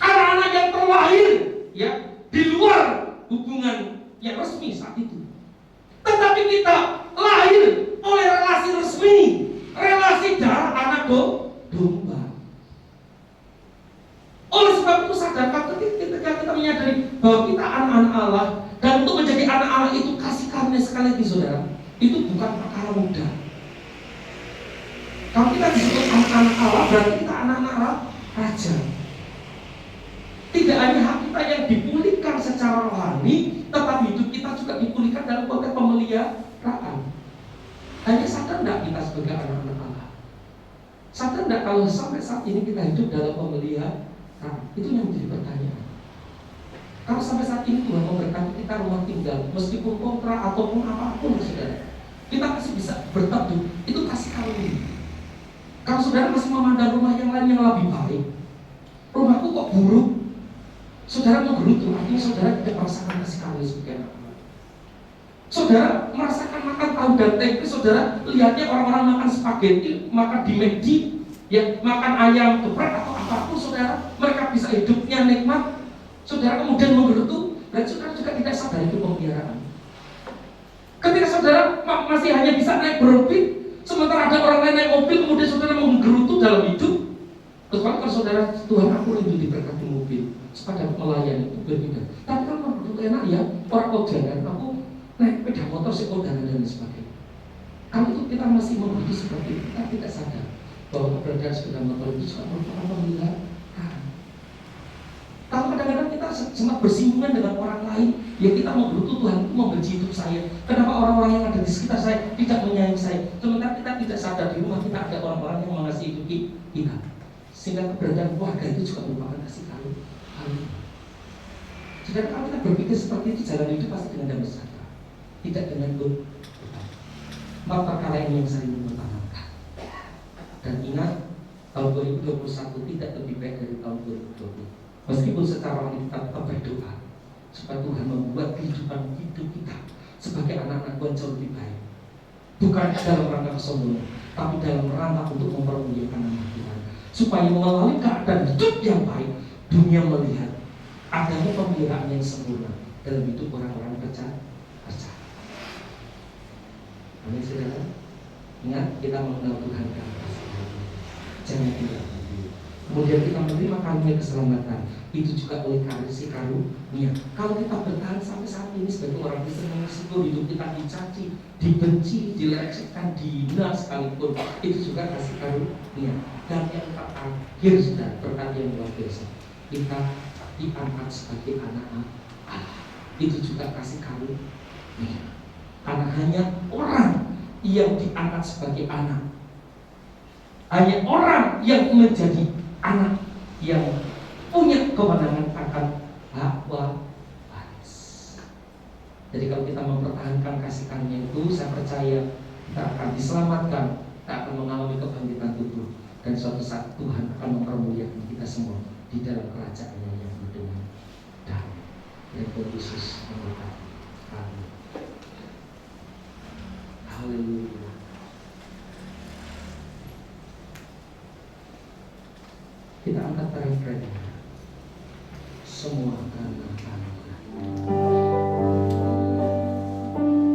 Anak-anak yang terlahir ya di luar hubungan yang resmi saat itu. Tetapi kita lahir oleh relasi resmi, relasi darah anak domba. Oleh sebab itu sadarkan ketika kita menyadari bahwa kita anak-anak Allah, dan untuk menjadi anak Allah itu kasih karunia sekali lagi saudara, itu bukan perkara mudah. Kalau kita disebut anak-anak Allah, berarti kita anak-anak Allah raja. Tidak hanya hak kita yang dipulihkan secara rohani, tetapi hidup kita juga dipulihkan dalam konteks pemeliharaan. Hanya sadar tidak kita sebagai anak-anak Allah? Sadar tidak kalau sampai saat ini kita hidup dalam pemeliharaan? Itu yang menjadi pertanyaan. Kalau sampai saat ini Tuhan memberkati kita rumah tinggal, meskipun kontrak ataupun apapun saudara, kita masih bisa berteduh, itu kasih karunia. Kalau saudara masih memandang rumah yang lain yang lebih baik, rumahku kok buruk, saudara menggerutu, artinya saudara tidak merasakan kasih karunia sebagai anak Allah. Saudara merasakan makan tahu dan tempe, saudara lihatnya orang-orang makan spaghetti, makan di McD, ya makan ayam geprek atau apapun, saudara mereka bisa hidupnya nikmat. Saudara kemudian menggerutu, dan saudara juga tidak sadar itu pemeliharaan. Ketika saudara masih hanya bisa naik berorbit, sementara ada orang lain naik mobil, kemudian saudara menggerutu dalam hidup. Kecuali kalau saudara, Tuhan aku rindu diberkati mobil, supaya melayani, itu berbeda. Tapi kalau menggerutu enak ya, orang kodangan, aku naik sepeda motor sekodangan dan sebagainya. Kalau itu kita masih menggerutu seperti itu, kita tidak sadar bahwa keberadaan sepeda motor itu juga merupakan pemeliharaan. Kalau kadang-kadang kita kita sempat bersinggungan dengan orang lain, ya kita mau berutuh Tuhan itu membenci hidup saya. Kenapa orang-orang yang ada di sekitar saya tidak menyayangi saya? Sementara kita tidak sadar di rumah kita ada orang-orang yang mengasihi hidup kita. Sehingga keberadaan keluarga itu juga merupakan kasih karunia. Jika kalau kita berpikir seperti itu, jalan hidup pasti dengan damai sejahtera, tidak dengan beban. Empat perkara ini yang saling mempertahankan. Dan ingat, tahun 2021 tidak lebih baik dari tahun 2020. Meskipun secara lahir kita tetap berdoa supaya Tuhan membuat kehidupan hidup kita sebagai anak-anak Tuhan jauh lebih baik. Bukan dalam rangka kesombongan, tapi dalam rangka untuk mempermuliakan nama Tuhan. Supaya melalui keadaan hidup yang baik, dunia melihat adanya pemeliharaan yang sempurna dalam hidup orang-orang percaya. Amin, saudara. Ingat, kita mengenal Tuhan dalam kasih karunia. Jangan tinggal. Kemudian kita menerima karunia keselamatan. Itu juga oleh kasih karunia. Kalau kita bertahan sampai saat ini sebagai orang Kristen yang meskipun hidup kita dicaci, dibenci, dilecehkan, dihina sekalipun, itu juga kasih karunia. Dan yang terakhir, saudara, berkat yang luar biasa, kita diangkat sebagai anak Allah. Itu juga kasih karunia. Karena hanya orang yang diangkat sebagai anak, hanya orang yang menjadi anak yang punya kewenangan akan hak waris. Jadi kalau kita mempertahankan kasih karunia itu, saya percaya kita akan diselamatkan, kita akan mengalami kebangkitan tubuh, dan suatu saat Tuhan akan mempermuliakan kita semua di dalam kerajaannya yang penuh dengan damai. Dan Tuhan Yesus memberkati kami. Haleluya. Kita angkat tangan semua karena anugerah.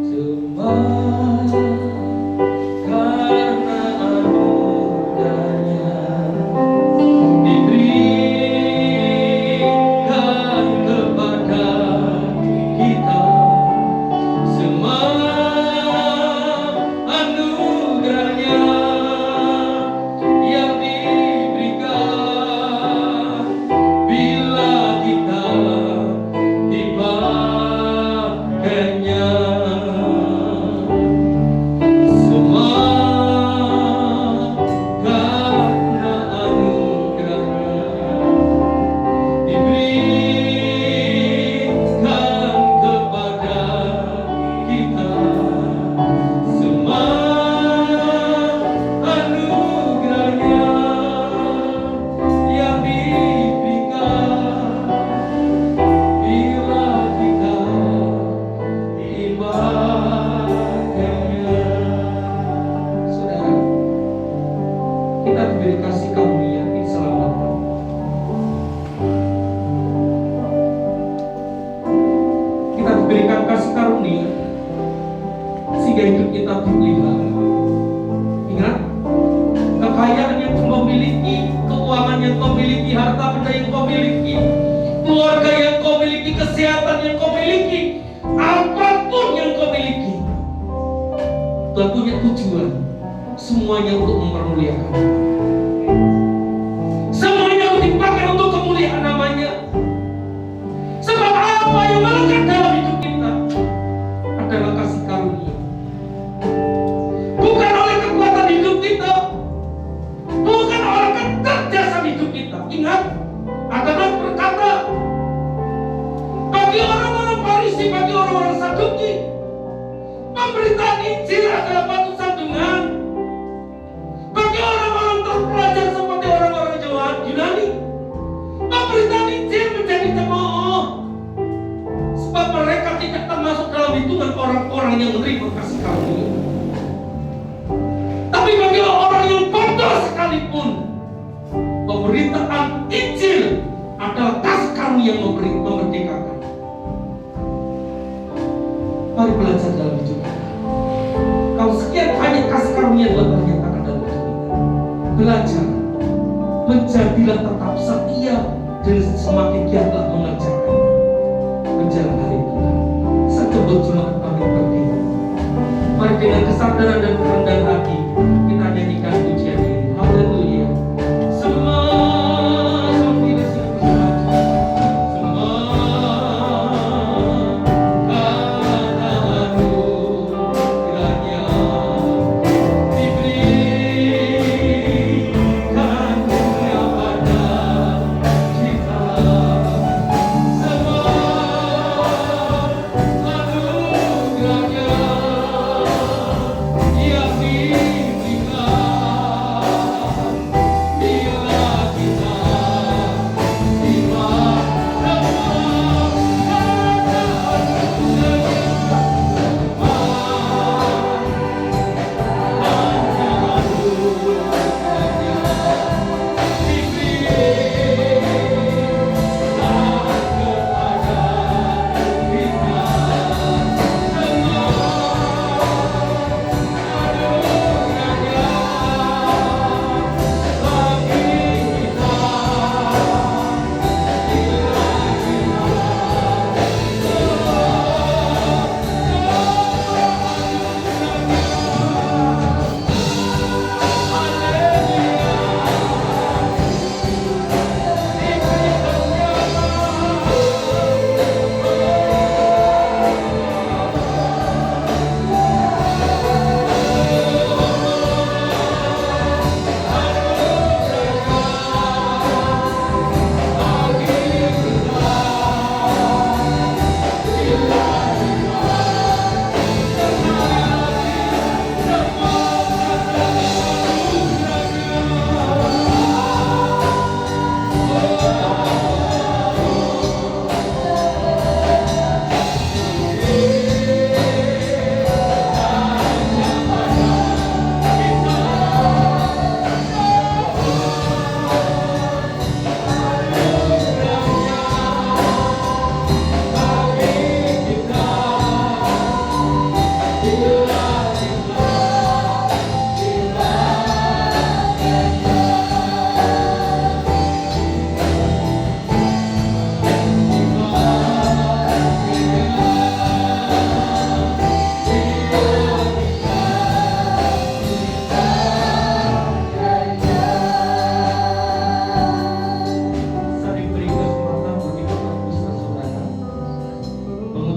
Semua karena anugerahnya diberikan kepada kita. Semua anugerahnya yang diberikan bila kita dipakainya. Semua karena anugerahnya diberikan kepada kita. Semua anugerahnya yang diberikan bila kita dipakainya. Saudara, kita diberi kasih karunia, diselamatkan. Kita diberikan kasih karunia sehingga hidup kita dipelihara. Ingat, kekayaan yang kau miliki, keuangan yang kau miliki, harta benda yang kau miliki, keluarga yang kau miliki, kesehatan yang kau miliki, apapun yang kau miliki, Tuhan punya tujuan, semuanya untuk mempermuliakan. Semuanya untuk dipakai untuk kemuliaan namanya. Sebab apa yang melekat dalam hidup kita adalah kasih karunia. Bukan oleh kekuatan hidup kita, bukan oleh kecerdasan hidup kita. Ingat, ada Nas berkata, bagi orang-orang Farisi, bagi orang-orang Saduki, pemberitaan Injil adalah batu sandungan. Bagi orang-orang terpelajar seperti orang-orang Yunani, pemberitaan Injil menjadi cemooh, sebab mereka tidak termasuk dalam hitungan orang-orang yang menerima kasih karunia. Tapi bagi orang yang bodoh sekalipun, pemberitaan Injil adalah kasih karunia yang memerdekakan. Mari belajar dalam hidup kita. Kalau sekian banyak kasih karunia Tuhan menyatakan dalam hidup kita, belajar, menjadilah tetap setia dan semakin giatlah mengerjakan menjelang hari Tuhan. Sejumlah jemaat kami berdiri. Mari dengan kesadaran dan kerendahan hati kita nyanyikan pujian ini. Haleluya. Semua kita siap bersatu. Semua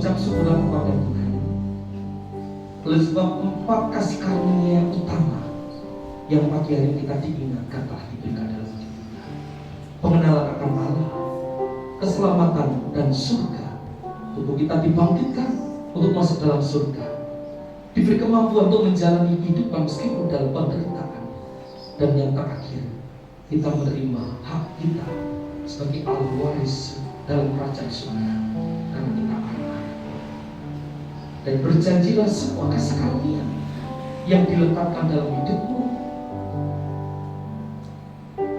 mengucap syukur kepada Tuhan. Oleh sebab 4 kasih karunia yang utama yang pagi hari kita diingatkan telah diberikan dalam hidup kita. Pengenalan akan Allah, keselamatan dan surga. Untuk kita dibangkitkan untuk masuk dalam surga, diberi kemampuan untuk menjalani kehidupan meskipun dalam penderitaan. Dan yang terakhir, kita menerima hak kita sebagai ahli waris dalam kerajaan surga karena kita anak. Dan berjanjilah semua kasih karunia yang diletakkan dalam hidupmu,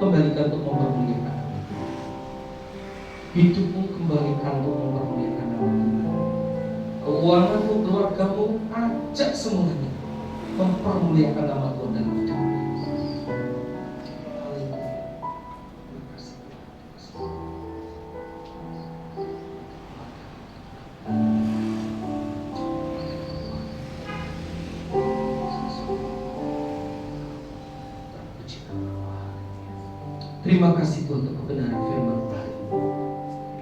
kembalikan untuk mempermuliakan nama Tuhan. Hidupmu kembalikan untuk mempermuliakan nama Tuhan. Keuanganmu, keluargamu, ajak semuanya mempermuliakan nama Tuhan dalam hidupmu. Terima kasih Tuhan untuk kebenaran firman Tuhan.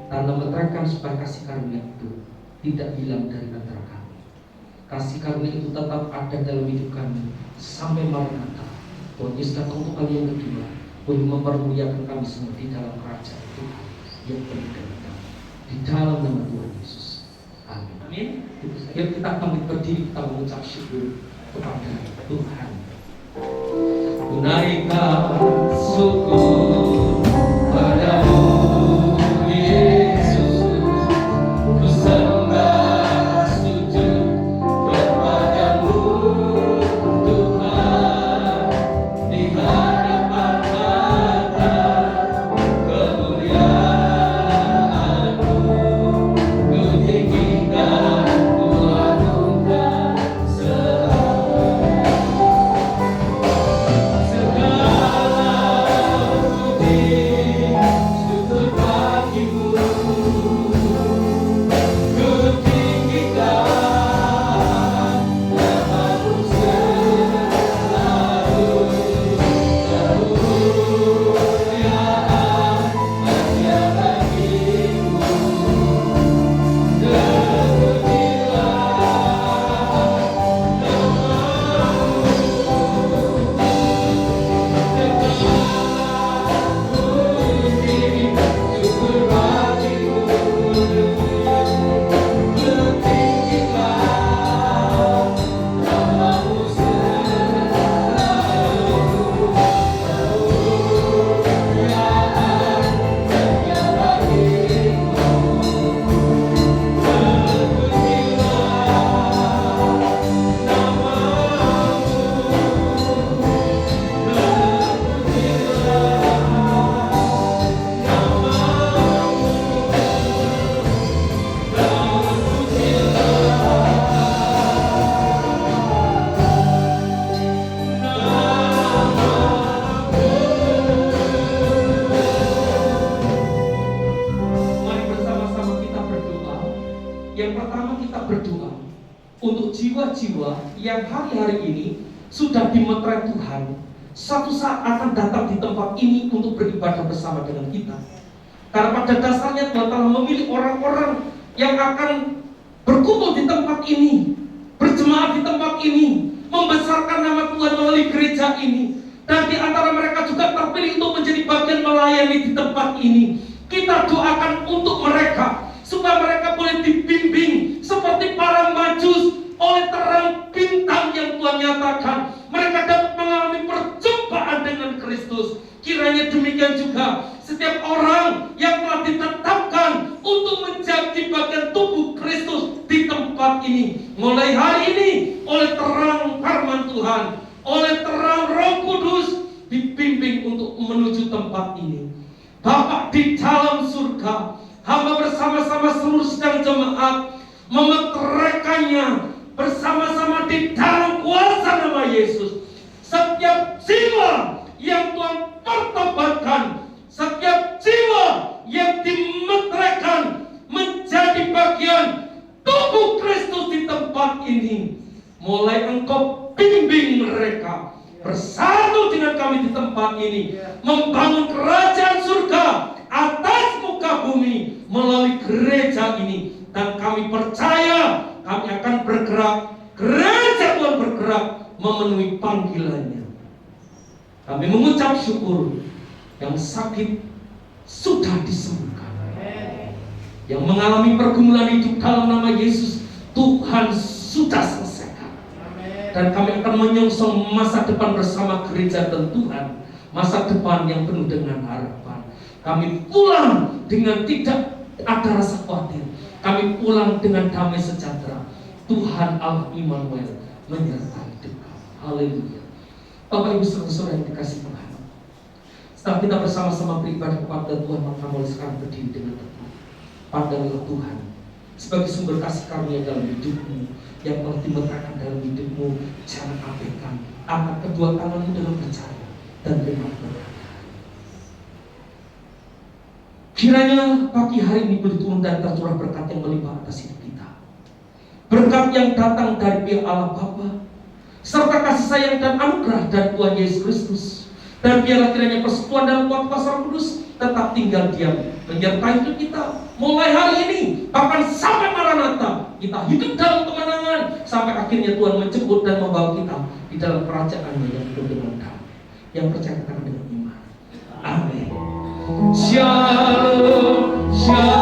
Karena menerangkan supaya kasih karunia itu tidak hilang dari antara kami. Kasih karunia itu tetap ada dalam hidup kami sampai Maranatha. Tuhan Yesus datang untuk kali yang kedua untuk mempermuliakan kami semua di dalam kerajaan Tuhan yang berdekatan. Di dalam nama Tuhan Yesus. Amin. Amin. Yuk kita kembali berdiri, kita mengucap syukur kepada Tuhan. Tunaikan syukur padamu Yesus, ku sembah sujud kepadamu Tuhan, di hadapan mata kemuliaan-Mu, ku tinggikan, ku agungkan jiwa-jiwa yang hari-hari ini sudah dimeterai Tuhan, satu saat akan datang di tempat ini untuk beribadah bersama dengan kita. Karena pada dasarnya Tuhan telah memilih orang-orang yang akan berkumpul di tempat ini, berjemaat di tempat ini, membesarkan nama Tuhan melalui gereja ini. Dan di antara mereka juga terpilih untuk menjadi bagian melayani di tempat ini. Kita doakan untuk mereka, supaya mereka boleh dibimbing seperti para majus oleh terang bintang yang Tuhan nyatakan. Mereka dapat mengalami perjumpaan dengan Kristus. Kiranya demikian juga setiap orang yang telah ditetapkan untuk menjadi bagian tubuh Kristus di tempat ini, mulai hari ini oleh terang firman Tuhan, oleh terang Roh Kudus, dibimbing untuk menuju tempat ini. Bapa di dalam surga, hamba bersama-sama seluruh sidang jemaat memeteraikannya bersama-sama di dalam kuasa nama Yesus. Setiap jiwa yang Tuhan pertobatkan, setiap jiwa yang dimeteraikan menjadi bagian tubuh Kristus di tempat ini, mulai Engkau bimbing mereka bersatu dengan kami di tempat ini, membangun kerajaan surga atas muka bumi melalui gereja ini. Dan kami percaya kami akan bergerak, gereja Tuhan bergerak memenuhi panggilannya. Kami mengucap syukur, yang sakit sudah disembuhkan, yang mengalami pergumulan hidup dalam nama Yesus, Tuhan sudah selesaikan. Dan kami akan menyongsong masa depan bersama gereja dan Tuhan, masa depan yang penuh dengan harapan. Kami pulang dengan tidak ada rasa khawatir. Kami pulang dengan damai sejahtera. Tuhan Allah Immanuel menyertai hidup kami. Haleluya. Bapak Ibu saudara yang dikasih Tuhan, setelah kita bersama-sama beribadah kepada Tuhan, maka mulai sekarang berdiri dengan teguh. Pandanglah Tuhan sebagai sumber kasih karunia dalam hidupmu, yang telah diletakkan dalam hidupmu. Jangan abaikan. Angkat kedua tanganmu dalam percaya dan terima berkat. Kiranya pagi hari ini boleh turun dan tercurah berkat yang melimpah atas hidup kita. Berkat yang datang dari pihak Allah Bapa, serta kasih sayang dan anugerah dari Tuhan Yesus Kristus. Dan biarlah kiranya persekutuan dalam kuat kuasa Roh Kudus tetap tinggal diam menyertai hidup kita mulai hari ini, bahkan sampai Maranatha. Kita hidup dalam kemenangan sampai akhirnya Tuhan menjemput dan membawa kita di dalam kerajaan-Nya yang penuh dengan damai. Yang percaya katakan dengan iman. Amin. Shalom, shalom.